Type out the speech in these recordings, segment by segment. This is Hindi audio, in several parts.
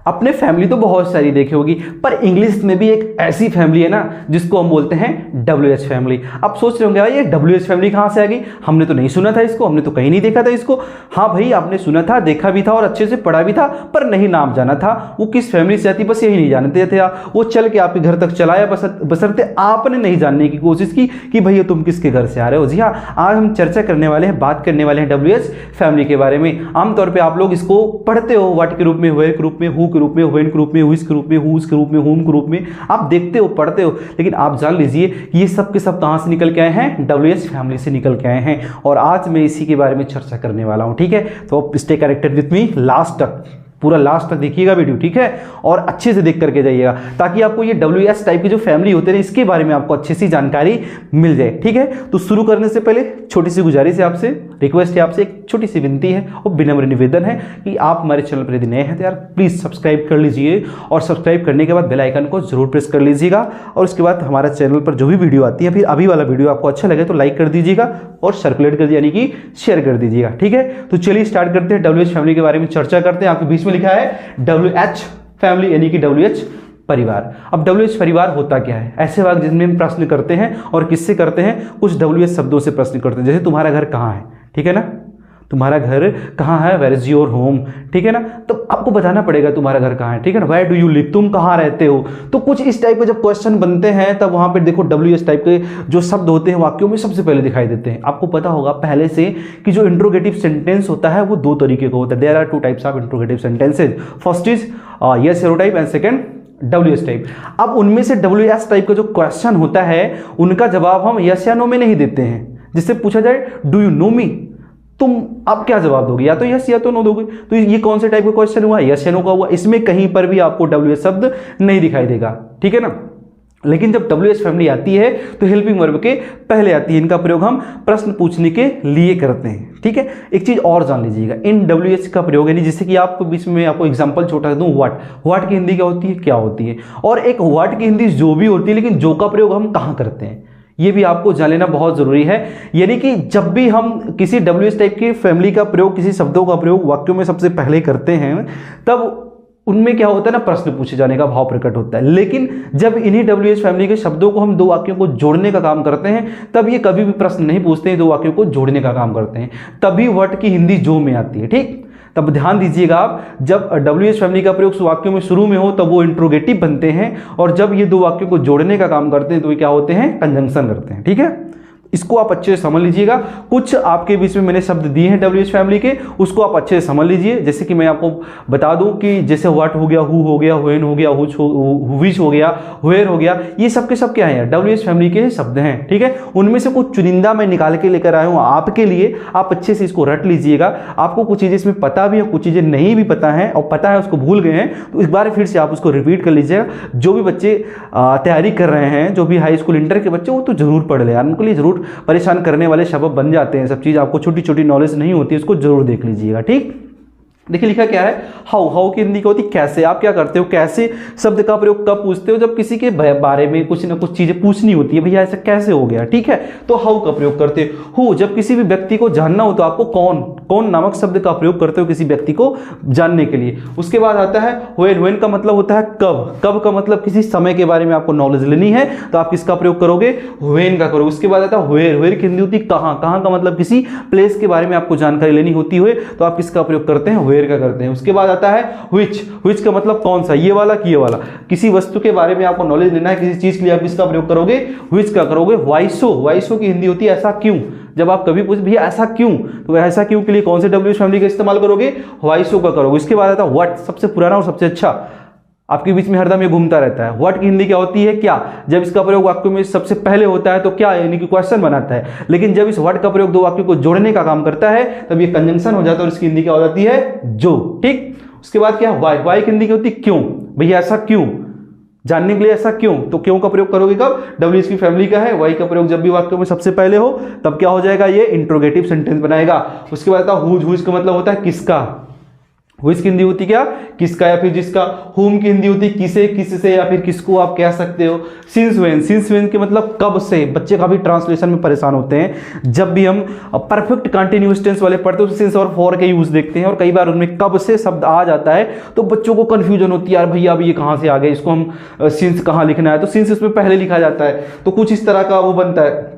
अपने फैमिली तो बहुत सारी देखी होगी, पर इंग्लिश में भी एक ऐसी फैमिली है ना जिसको हम बोलते हैं WH फैमिली। अब सोच रहे होंगे भाई ये WH फैमिली कहाँ से आ गई, हमने तो नहीं सुना था इसको, हमने तो कहीं नहीं देखा था इसको। हाँ भाई, आपने सुना था, देखा भी था और अच्छे से पढ़ा भी था, पर नहीं नाम जाना था वो किस फैमिली से आती, बस यही नहीं जानते थे। वो चल के आपके घर तक चलाया, बशर्ते आपने नहीं जानने की कोशिश की कि भैया तुम किसके घर से आ रहे हो। जी हाँ, आज हम चर्चा करने वाले हैं, बात करने वाले हैं WH फैमिली के बारे में। आमतौर पर आप लोग इसको पढ़ते हो व्हाट के रूप में, वेयर के रूप में, हु के रूप में, व्हेन के रूप में, हुइज के रूप में, हुज के रूप में, हुम के रूप में आप देखते हो, पढ़ते हो, लेकिन आप जान लीजिए कि ये सब के सब कहां से निकल के आए हैं, WH फैमिली से निकल के आए हैं। और आज मैं इसी के बारे में चर्चा करने वाला हूं, ठीक है। तो stay connected with me, last तक, पूरा लास्ट तक देखिएगा वीडियो, ठीक है, और अच्छे से देख करके जाइएगा ताकि आपको ये WH टाइप की जो फैमिली होते हैं इसके बारे में आपको अच्छी सी जानकारी मिल जाए, ठीक है। तो शुरू करने से पहले छोटी सी गुजारिश है आपसे, रिक्वेस्ट है आपसे, एक छोटी सी विनती है और विनम्र निवेदन है कि आप हमारे चैनल पर यदि नए हैं तो यार प्लीज़ सब्सक्राइब कर लीजिए, और सब्सक्राइब करने के बाद बेल आइकन को जरूर प्रेस कर लीजिएगा। और उसके बाद हमारा चैनल पर जो भी वीडियो आती है, फिर अभी वाला वीडियो आपको अच्छा लगे तो लाइक कर दीजिएगा और सर्कुलेट कर यानी कि शेयर कर दीजिएगा, ठीक है। तो चलिए स्टार्ट करते हैं, WH फैमिली के बारे में चर्चा करते हैं। आपके बीच में लिखा है WH फैमिली यानी कि WH परिवार। अब WH परिवार होता क्या है? ऐसे वाक्य जिनमें हम प्रश्न करते हैं, और किससे करते हैं, कुछ WH शब्दों से प्रश्न करते हैं। जैसे तुम्हारा घर कहाँ है, ठीक है ना, तुम्हारा घर कहाँ है, वेयर इज योर होम, ठीक है ना। तो आपको बताना पड़ेगा तुम्हारा घर कहाँ है, ठीक है ना, वेयर डू यू लिव, तुम कहाँ रहते हो। तो कुछ इस टाइप के जब क्वेश्चन बनते हैं तब वहां पे देखो WH टाइप के जो शब्द होते हैं वाक्यों में सबसे पहले दिखाई देते हैं। आपको पता होगा पहले से कि जो इंट्रोगेटिव सेंटेंस होता है वो दो तरीके का होता है। There are two types of interrogative sentences, first is yes no type and second WH type. अब उनमें से WH टाइप का जो क्वेश्चन होता है उनका जवाब हम यस या नो में नहीं देते हैं। जिससे पूछा जाए डू यू नो मी, तुम आप क्या जवाब दोगे, या तो यस या तो नो दोगे। तो ये कौन से टाइप का क्वेश्चन हुआ, यस या नो का हुआ। इसमें कहीं पर भी आपको WH शब्द नहीं दिखाई देगा, ठीक है ना। लेकिन जब WH फैमिली आती है तो हेल्पिंग वर्ब के पहले आती है। इनका प्रयोग हम प्रश्न पूछने के लिए करते हैं, ठीक है। एक चीज और जान लीजिएगा, इन WH का प्रयोग यानी जैसे कि आपको बीच में आपको एग्जांपल छोटा दूं, व्हाट की हिंदी क्या होती है, क्या होती है, और एक व्हाट की हिंदी जो भी होती है, लेकिन जो का प्रयोग हम कहां करते हैं ये भी आपको जान लेना बहुत जरूरी है। यानी कि जब भी हम किसी WH टाइप की फैमिली का प्रयोग, किसी शब्दों का प्रयोग वाक्यों में सबसे पहले करते हैं, तब उनमें क्या होता है ना, प्रश्न पूछे जाने का भाव प्रकट होता है। लेकिन जब इन्हीं WH फैमिली के शब्दों को हम दो वाक्यों को जोड़ने का काम करते हैं तब ये कभी भी प्रश्न नहीं पूछते हैं, दो वाक्यों को जोड़ने का काम करते हैं। तभी व्हाट की हिंदी जो में आती है, ठीक। तब ध्यान दीजिएगा आप, जब WH फैमिली का प्रयोग वाक्यों में शुरू में हो तब वो इंट्रोगेटिव बनते हैं, और जब ये दो वाक्यों को जोड़ने का काम करते हैं तो ये क्या होते हैं, कंजंक्शन करते हैं, ठीक है। इसको आप अच्छे से समझ लीजिएगा। कुछ आपके बीच में मैंने शब्द दिए हैं WH फैमिली के, उसको आप अच्छे से समझ लीजिए। जैसे कि मैं आपको बता दूं कि जैसे व्हाट हो गया, हु हो गया, व्हेन हो गया, व्हिच हो गया, वेयर हो गया, ये सब के सब क्या है, WH फैमिली के शब्द हैं, ठीक है। उनमें से कुछ चुनिंदा मैं निकाल के लेकर आया हूं आपके लिए, आप अच्छे से इसको रट लीजिएगा। आपको कुछ चीजें इसमें पता भी है, कुछ चीजें नहीं भी पता है, और पता है उसको भूल गए हैं तो एक बार फिर से आप उसको रिपीट कर लीजिएगा। जो भी बच्चे तैयारी कर रहे हैं, जो भी हाई स्कूल इंटर के बच्चे, वो तो जरूर पढ़ ले यार, उनके लिए जरूर परेशान करने वाले शब्द बन जाते हैं। सब चीज आपको छोटी छोटी नॉलेज नहीं होती है, उसको जरूर देख लीजिएगा, ठीक। देखिए लिखा क्या है, हाउ, हाउ की हिंदी क्या होती है, कैसे। आप क्या करते हो, कैसे शब्द का प्रयोग कब पूछते हो, जब किसी के बारे में कुछ ना कुछ चीजें पूछनी होती है, भैया ऐसा कैसे हो गया, ठीक है, तो हाउ का प्रयोग करते हो। हु, जब किसी भी व्यक्ति को जानना हो तो आपको कौन नामक शब्द का प्रयोग करते हो किसी व्यक्ति को जानने के लिए। उसके बाद आता है व्हेन का मतलब होता है कब का मतलब किसी समय के बारे में आपको नॉलेज लेनी है तो आप किसका प्रयोग करोगे, व्हेन का करोगे। उसके बाद आता है वेयर की हिंदी होती है कहां का मतलब किसी प्लेस के बारे में आपको जानकारी लेनी होती है तो आप किसका प्रयोग करते हैं, का करते हैं। उसके बाद आता है which का मतलब कौन सा, ये वाला कि ये वाला। किसी वस्तु के बारे में आपको नॉलेज लेना है, किसी चीज के लिए आप किसका प्रयोग करोगे, which का करोगे। why so की हिंदी होती है ऐसा क्यों। जब आप कभी पूछ भैया ऐसा क्यों, तो ऐसा क्यों के लिए कौन से WH फैमिली का इस्तेमाल करोगे, why so का करोगे। इसके बाद आता है what, सबसे पुराना और सबसे अच्छा, आपके बीच में हरदम ये घूमता रहता है। व्हाट की हिंदी क्या होती है, क्या। जब इसका प्रयोग वाक्यों में सबसे पहले होता है तो क्या यानी कि क्वेश्चन बनाता है, लेकिन जब इस व्हाट का प्रयोग दो वाक्यों को जोड़ने का काम करता है तब ये कंजंक्शन हो जाता है और इसकी हिंदी क्या हो जाती है, जो, ठीक। उसके बाद क्या, वाई की हिंदी क्या होती है, क्यों। भैया ऐसा क्यों, जानने के लिए ऐसा क्यों, तो क्यों का प्रयोग करोगे कब, WH की फैमिली का है। वाई का प्रयोग जब भी वाक्यों में सबसे पहले हो तब क्या हो जाएगा, ये इंट्रोगेटिव सेंटेंस बनाएगा। उसके बाद हुज का मतलब होता है किसका, हुइज की हिंदी होती क्या, किसका या फिर जिसका। हुम की हिंदी होती किसे, किससे या फिर किसको आप कह सकते हो। सिंस व्हेन के मतलब कब से। बच्चे काफी ट्रांसलेशन में परेशान होते हैं, जब भी हम परफेक्ट कंटिन्यूअस टेंस वाले पढ़ते हैं तो सिंस और फॉर के यूज देखते हैं और कई बार उनमें कब से शब्द आ जाता है तो बच्चों को कंफ्यूजन होती है, यार भैया अब ये कहां से आ गए, इसको हम सिंस कहां लिखना है, तो सिंस इसमें पहले लिखा जाता है, तो कुछ इस तरह का वो बनता है,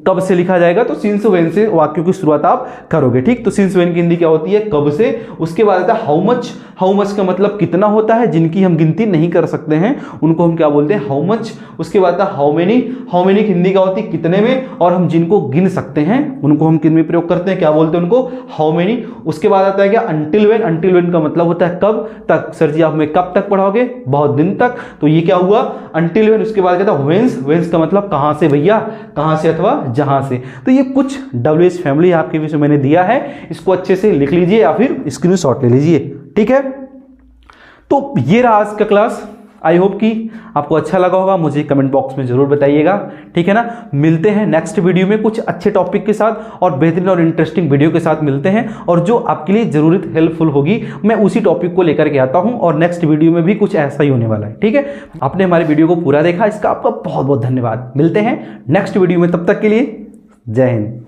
कब से लिखा जाएगा तो सिंस व्हेन से वाक्यों की शुरुआत आप करोगे, ठीक। तो सिंस व्हेन की हिंदी क्या होती है, कब से। उसके बाद आता है हाउ मच। हाउ मच का मतलब कितना होता है, जिनकी हम गिनती नहीं कर सकते हैं उनको हम क्या बोलते हैं, हाउ मच। उसके बाद आता है हाउ मेनी। हाउ मेनी की हिंदी क्या होती है, कितने में, और हम जिनको गिन सकते हैं उनको हम किन में प्रयोग करते हैं, क्या बोलते हैं उनको, हाउ मेनी। उसके बाद आता है क्या, अंटिल व्हेन। अंटिल व्हेन का मतलब होता है कब तक। सर जी आप हमें कब तक पढ़ाओगे, बहुत दिन तक, तो ये क्या हुआ, अंटिल व्हेन। उसके बाद कहता है व्हेंस। व्हेंस का मतलब कहां से भैया, कहां से अथवा जहां से। तो ये कुछ WH फैमिली आपके विषय मैंने दिया है, इसको अच्छे से लिख लीजिए या फिर स्क्रीनशॉट ले लीजिए, ठीक है। तो ये रहा आज का क्लास। आई होप कि आपको अच्छा लगा होगा, मुझे कमेंट बॉक्स में जरूर बताइएगा, ठीक है ना। मिलते हैं नेक्स्ट वीडियो में कुछ अच्छे टॉपिक के साथ और बेहतरीन और इंटरेस्टिंग वीडियो के साथ मिलते हैं, और जो आपके लिए जरूरत हेल्पफुल होगी मैं उसी टॉपिक को लेकर के आता हूं, और नेक्स्ट वीडियो में भी कुछ ऐसा ही होने वाला है, ठीक है। आपने हमारे वीडियो को पूरा देखा, इसका आपका बहुत बहुत धन्यवाद। मिलते हैं नेक्स्ट वीडियो में, तब तक के लिए जय हिंद।